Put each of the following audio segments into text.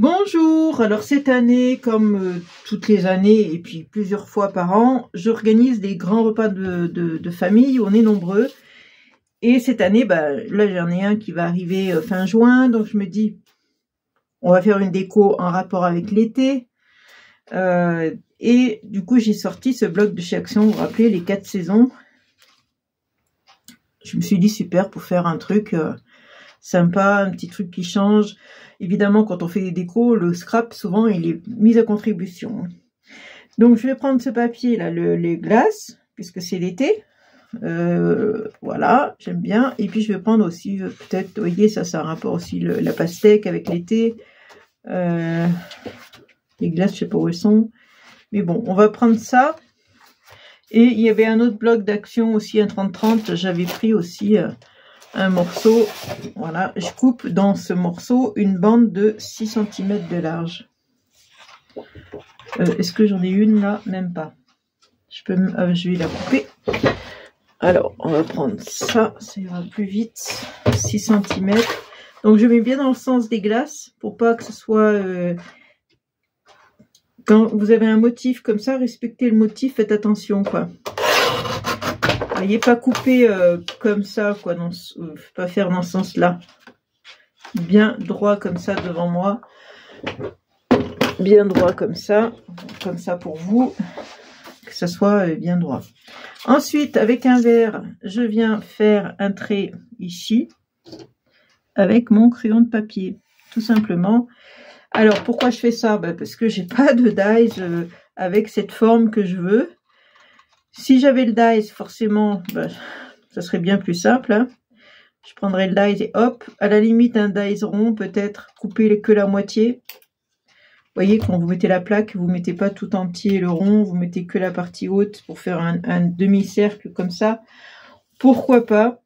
Bonjour, alors cette année, comme toutes les années et puis plusieurs fois par an, j'organise des grands repas de famille où on est nombreux. Et cette année, là j'en ai un qui va arriver fin juin, donc je me dis, on va faire une déco en rapport avec l'été. Et du coup, j'ai sorti ce bloc de chez Action, vous vous rappelez, les 4 saisons. Je me suis dit, super, pour faire un truc sympa, un petit truc qui change. Évidemment, quand on fait des décos, le scrap, souvent, il est mis à contribution. Donc, je vais prendre ce papier, là, les glaces, puisque c'est l'été. Voilà, j'aime bien. Et puis, je vais prendre aussi, peut-être, vous voyez, ça a un rapport aussi, la pastèque avec l'été. Les glaces, je sais pas où elles sont. Mais bon, on va prendre ça. Et il y avait un autre bloc d'action aussi, un 30-30. J'avais pris aussi un morceau. Voilà, je coupe dans ce morceau une bande de 6 cm de large. Est-ce que j'en ai une là? Même pas. Je vais la couper. Alors, on va prendre ça. Ça ira plus vite. 6 cm. Donc, je mets bien dans le sens des glaces pour pas que ce soit... Quand vous avez un motif comme ça, respectez le motif, faites attention, quoi. Voyez, pas couper comme ça, quoi, pas faire dans ce sens-là. Bien droit comme ça devant moi. Bien droit comme ça pour vous, que ça soit bien droit. Ensuite, avec un verre, je viens faire un trait ici, avec mon crayon de papier, tout simplement. Alors, pourquoi je fais ça? Parce que j'ai pas de dies avec cette forme que je veux. Si j'avais le dies, forcément, ça serait bien plus simple. Hein. Je prendrais le dies et hop, à la limite, un dies rond, peut-être couper que la moitié. Vous voyez, quand vous mettez la plaque, vous ne mettez pas tout entier le rond, vous mettez que la partie haute pour faire un demi-cercle comme ça. Pourquoi pas?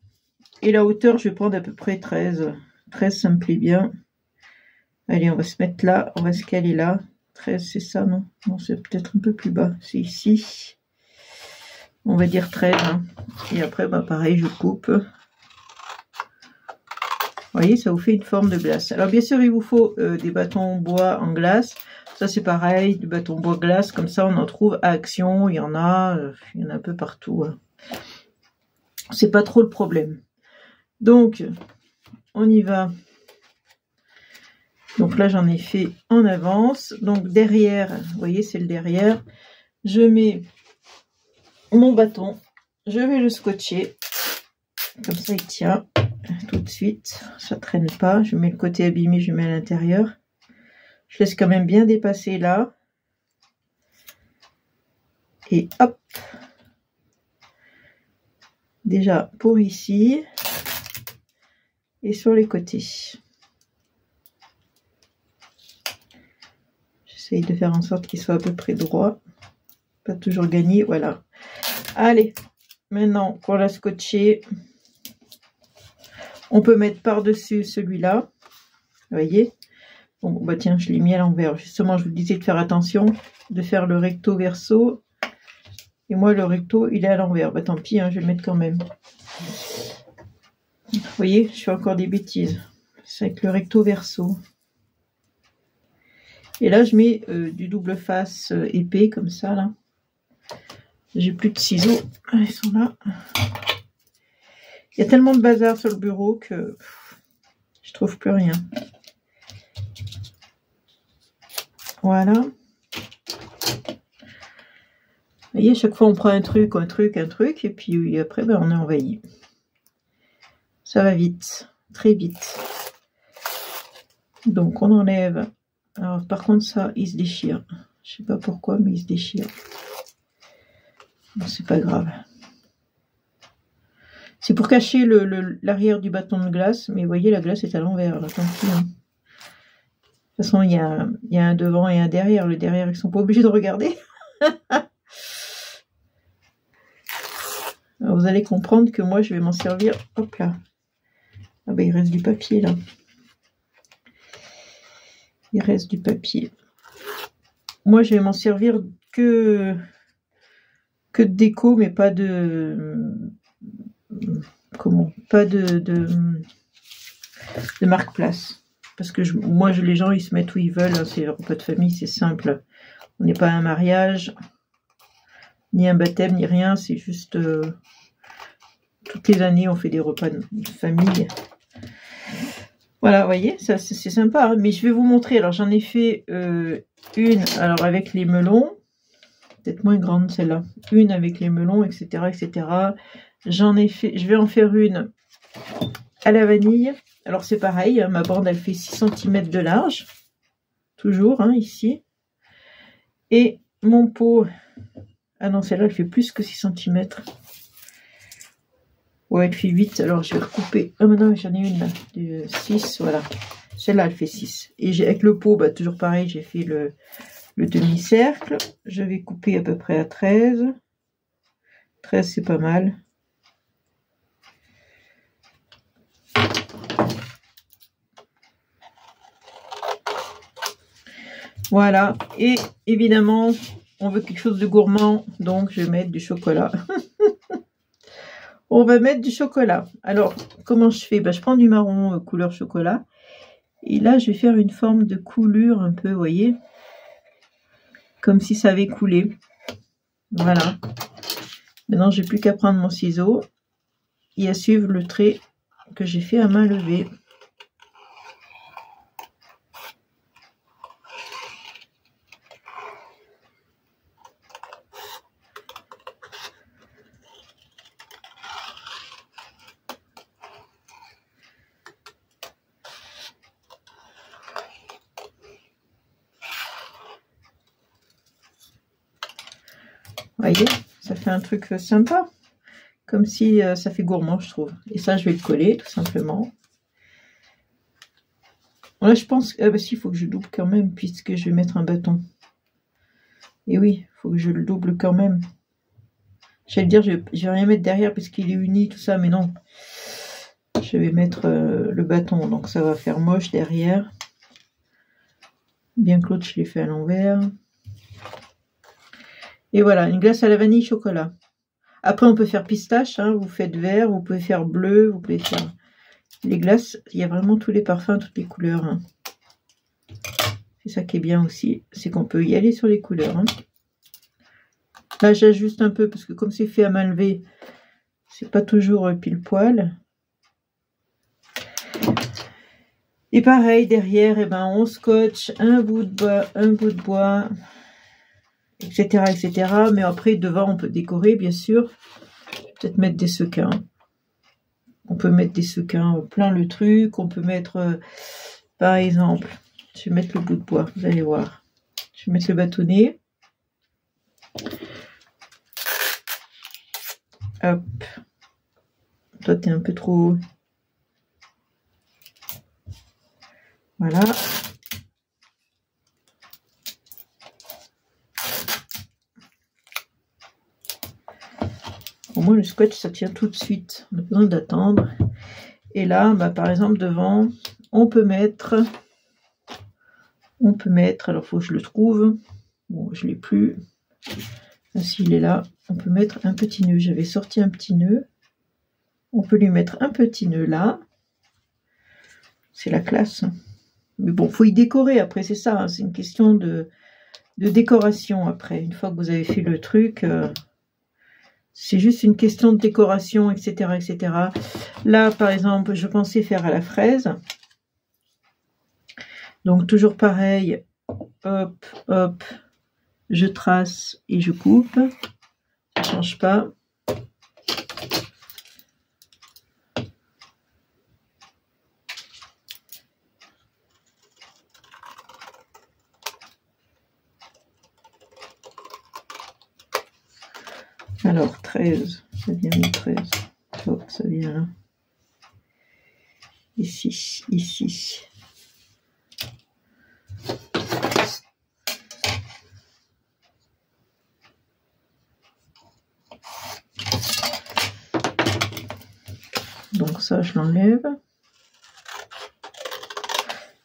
Et la hauteur, je vais prendre à peu près 13. 13, ça me plaît bien. Allez, on va se mettre là, on va se caler là. 13, c'est ça, non? Non, c'est peut-être un peu plus bas. C'est ici. On va dire 13. Hein. Et après, pareil, je coupe. Vous voyez, ça vous fait une forme de glace. Alors, bien sûr, il vous faut des bâtons bois en glace. Ça, c'est pareil, du bâton bois glace. Comme ça, on en trouve à Action. Il y en a un peu partout. Hein. C'est pas trop le problème. Donc, on y va. Donc là, j'en ai fait en avance. Donc derrière, vous voyez, c'est le derrière. Je mets mon bâton. Je vais le scotcher. Comme ça, il tient tout de suite. Ça ne traîne pas. Je mets le côté abîmé, je mets à l'intérieur. Je laisse quand même bien dépasser là. Et hop. Déjà pour ici. Et sur les côtés. J'essaye de faire en sorte qu'il soit à peu près droit. Pas toujours gagné, voilà. Allez, maintenant qu'on l'a scotché, on peut mettre par-dessus celui-là. Vous voyez? Bon, tiens, je l'ai mis à l'envers. Justement, je vous disais de faire attention, de faire le recto verso. Et moi, le recto, il est à l'envers. Tant pis, hein, je vais le mettre quand même. Vous voyez, je fais encore des bêtises. C'est avec le recto verso. Et là, je mets du double face épais, comme ça, là. J'ai plus de ciseaux. Ils sont là. Il y a tellement de bazar sur le bureau que je trouve plus rien. Voilà. Vous voyez, à chaque fois, on prend un truc, et puis après, on est envahi. Ça va vite, très vite. Donc, on enlève. Alors, par contre, ça, il se déchire. Je sais pas pourquoi, mais il se déchire. Bon, c'est pas grave. C'est pour cacher l'arrière du bâton de glace, mais vous voyez, la glace est à l'envers, là, tant pis. Hein. De toute façon, il y a un devant et un derrière. Le derrière, ils sont pas obligés de regarder. Alors, vous allez comprendre que moi, je vais m'en servir. Hop là. Ah il reste du papier, là. Il reste du papier. Moi, je vais m'en servir que de déco, mais pas de... Comment? Pas de marque-place. Parce que moi, les gens, ils se mettent où ils veulent. Hein, c'est le repas de famille, c'est simple. On n'est pas à un mariage, ni un baptême, ni rien. C'est juste... toutes les années, on fait des repas de famille. Voilà, vous voyez, ça c'est sympa. Hein, mais je vais vous montrer. Alors, j'en ai fait une alors avec les melons. Peut-être moins grande celle-là. Une avec les melons, etc. etc. J'en ai fait... Je vais en faire une à la vanille. Alors, c'est pareil. Hein, ma bande, elle fait 6 cm de large. Toujours, hein, ici. Et mon pot... Ah non, celle-là, elle fait plus que 6 cm. Ouais, elle fait 8. Alors, je vais recouper. Ah, maintenant, j'en ai une là. De 6, voilà. Celle-là, elle fait 6. Et avec le pot, bah, toujours pareil, j'ai fait le demi-cercle. Je vais couper à peu près à 13. 13, c'est pas mal. Voilà. Et évidemment, on veut quelque chose de gourmand. Donc, je vais mettre du chocolat. On va mettre du chocolat. Alors, comment je fais? Je prends du marron couleur chocolat. Et là, je vais faire une forme de coulure un peu, vous voyez, comme si ça avait coulé. Voilà. Maintenant, j'ai plus qu'à prendre mon ciseau et à suivre le trait que j'ai fait à main levée. Vous voyez, ça fait un truc sympa. Comme si ça fait gourmand, je trouve. Et ça, je vais le coller, tout simplement. Là, je pense... Ah bah si, il faut que je double quand même, puisque je vais mettre un bâton. Et oui, il faut que je le double quand même. J'allais dire, je vais rien mettre derrière, puisqu'il est uni, tout ça, mais non. Je vais mettre le bâton, donc ça va faire moche derrière. Bien que l'autre, je l'ai fait à l'envers. Et voilà, une glace à la vanille chocolat. Après, on peut faire pistache, hein, vous faites vert, vous pouvez faire bleu, vous pouvez faire... Les glaces, il y a vraiment tous les parfums, toutes les couleurs. Hein. C'est ça qui est bien aussi, c'est qu'on peut y aller sur les couleurs. Hein. Là, j'ajuste un peu, parce que comme c'est fait à main levée, c'est pas toujours pile poil. Et pareil, derrière, eh ben, on scotche un bout de bois, etc., etc. Mais après, devant, on peut décorer, bien sûr. Peut-être mettre des sequins. On peut mettre des sequins plein le truc. On peut mettre, par exemple, je vais mettre le bout de bois, vous allez voir. Je vais mettre le bâtonnet. Hop. Toi, t'es un peu trop haut. Voilà. Au moins, le scotch, ça tient tout de suite. On a besoin d'attendre. Et là, par exemple, devant, on peut mettre, alors il faut que je le trouve. Bon, je ne l'ai plus. S'il est là, on peut mettre un petit nœud. J'avais sorti un petit nœud. On peut lui mettre un petit nœud là. C'est la classe. Mais bon, il faut y décorer après, c'est ça. Hein, c'est une question de décoration après. Une fois que vous avez fait le truc, c'est juste une question de décoration, etc., etc. Là, par exemple, je pensais faire à la fraise. Donc, toujours pareil. Hop, hop. Je trace et je coupe. Ça ne change pas. Alors, 13, ça vient de 13. Hop, ça vient là. Ici, ici. Donc ça, je l'enlève.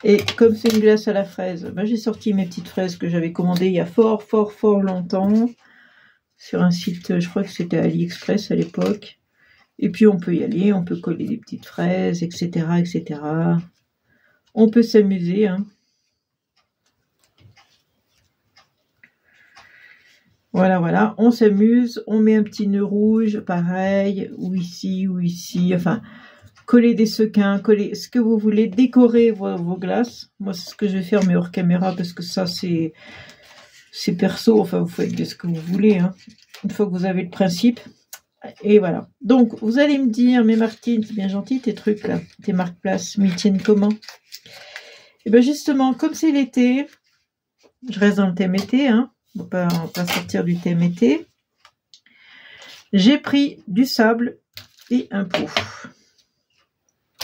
Et comme c'est une glace à la fraise, j'ai sorti mes petites fraises que j'avais commandées il y a fort longtemps. Sur un site, je crois que c'était AliExpress à l'époque. Et puis on peut y aller, on peut coller des petites fraises, etc., etc. On peut s'amuser, hein. Voilà, voilà, on s'amuse, on met un petit nœud rouge, pareil, ou ici, enfin, coller des sequins, coller ce que vous voulez, décorer vos glaces. Moi, c'est ce que je vais faire, mais hors caméra, parce que ça, c'est perso, enfin, vous faites ce que vous voulez, hein, une fois que vous avez le principe. Et voilà. Donc, vous allez me dire, mais Martine, c'est bien gentil tes trucs, là, tes marque-place, mais ils tiennent comment? Et bien, justement, comme c'est l'été, je reste dans le thème été, hein. On va pas sortir du thème été. J'ai pris du sable et un pot.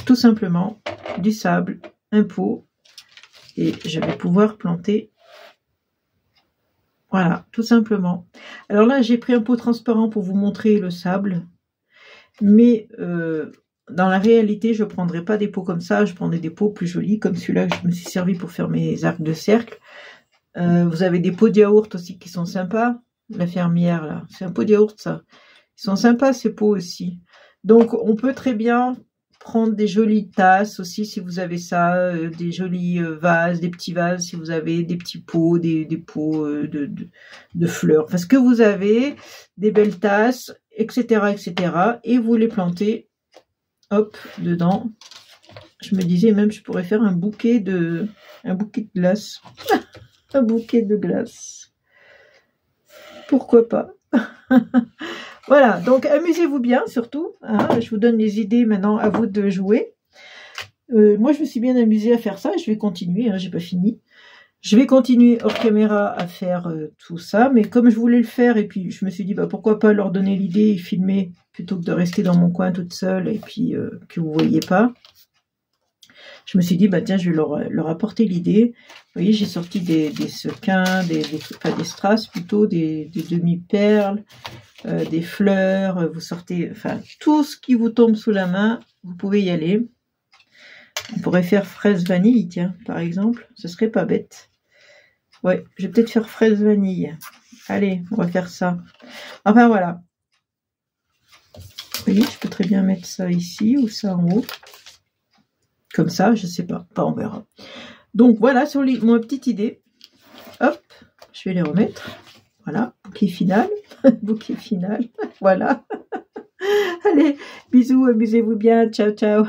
Tout simplement, du sable, un pot. Et je vais pouvoir planter. Voilà, tout simplement. Alors là, j'ai pris un pot transparent pour vous montrer le sable. Mais dans la réalité, je ne prendrai pas des pots comme ça. Je prendrai des pots plus jolis, comme celui-là que je me suis servi pour faire mes arcs de cercle. Vous avez des pots de yaourt aussi qui sont sympas. La fermière, là, c'est un pot de yaourt, ça. Ils sont sympas, ces pots aussi. Donc, on peut très bien prendre des jolies tasses aussi, si vous avez ça. Des jolis vases, des petits vases, si vous avez des petits pots, des pots de fleurs. Enfin, ce que vous avez, des belles tasses, etc., etc. Et vous les plantez, hop, dedans. Je me disais même, je pourrais faire un bouquet de glace. Un bouquet de glace. Pourquoi pas? Voilà, donc amusez-vous bien surtout. Hein, je vous donne les idées maintenant, à vous de jouer. Moi, je me suis bien amusée à faire ça. Je vais continuer, hein, j'ai pas fini. Je vais continuer hors caméra à faire tout ça. Mais comme je voulais le faire, et puis je me suis dit, bah, pourquoi pas leur donner l'idée et filmer, plutôt que de rester dans mon coin toute seule et puis que vous ne voyez pas. Je me suis dit, bah tiens, je vais leur apporter l'idée. Vous voyez, j'ai sorti des sequins, des strass plutôt, des demi-perles, des fleurs. Vous sortez, enfin, tout ce qui vous tombe sous la main, vous pouvez y aller. On pourrait faire fraise vanille, tiens, par exemple. Ce serait pas bête. Ouais, je vais peut-être faire fraise vanille. Allez, on va faire ça. Enfin, voilà. Vous voyez, je peux très bien mettre ça ici ou ça en haut. Comme ça, je sais pas. Enfin, on verra. Donc, voilà, sur ma petite idée. Hop, je vais les remettre. Voilà, bouquet final. Bouquet final. Voilà. Allez, bisous, amusez-vous bien. Ciao, ciao.